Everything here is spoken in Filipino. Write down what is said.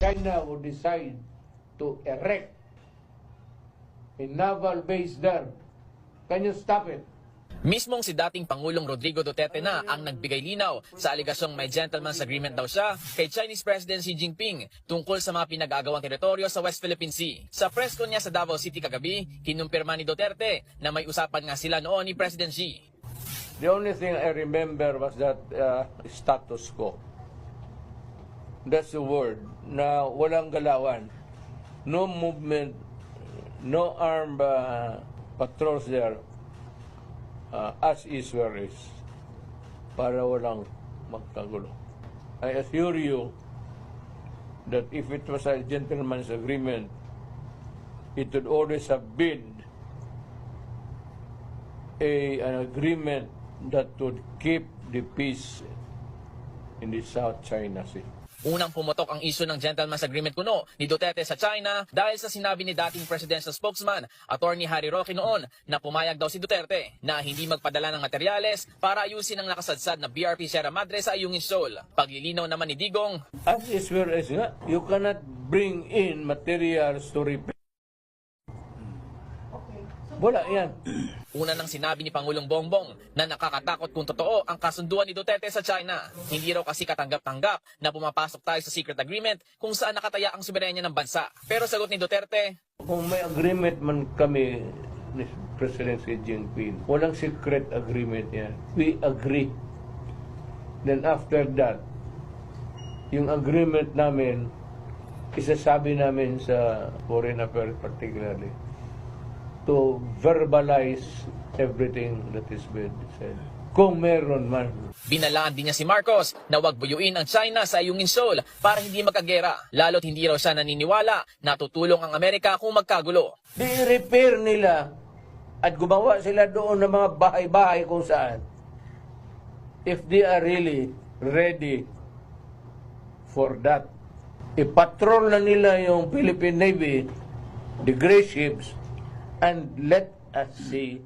China would decide to erect a naval base there, can you stop it? Mismong si dating Pangulong Rodrigo Duterte na ang nagbigay linaw sa aligasyong may gentleman's agreement daw siya kay Chinese President Xi Jinping tungkol sa mga pinag-aagawang teritoryo sa West Philippine Sea. Sa press con niya sa Davao City kagabi, kinumpirma ni Duterte na may usapan nga sila noon ni President Xi. The only thing I remember was that status quo. That's the word, na walang galawan. No movement, no armed patrols there. As is where is, para walang magkagulo. I assure you that if it was a gentleman's agreement, it would always have been an agreement that would keep the peace in the South China Sea. Unang pumutok ang isyu ng gentleman's agreement kuno ni Duterte sa China dahil sa sinabi ni dating presidential spokesman, Attorney Harry Roque noon, na pumayag daw si Duterte na hindi magpadala ng materyales para ayusin ang nakasadsad na BRP Sierra Madre sa Ayungin Shoal. Paglilinaw naman ni Digong, As is where is nga, you cannot bring in materials to repair. Wala yan. una nang sinabi ni Pangulong Bongbong na nakakatakot kung totoo ang kasunduan ni Duterte sa China. Hindi raw kasi katanggap-tanggap na pumapasok tayo sa secret agreement kung saan nakataya ang soberenya ng bansa. Pero sagot ni Duterte, kung may agreement man kami ni President Xi Jinping, walang secret agreement yan. We agree. Then after that, yung agreement namin, isasabi namin sa Foreign Affairs particularly, to verbalize everything that is being said. Kung meron man. binalaan din niya si Marcos na huwag buyuin ang China sa Ayungin Shoal para hindi magkagera. Lalo't hindi raw siya naniniwala na tutulong ang Amerika kung magkagulo. Di-repair nila at gumawa sila doon ng mga bahay-bahay kung saan. If they are really ready for that, ipatrol na nila yung Philippine Navy, the gray ships, and let us see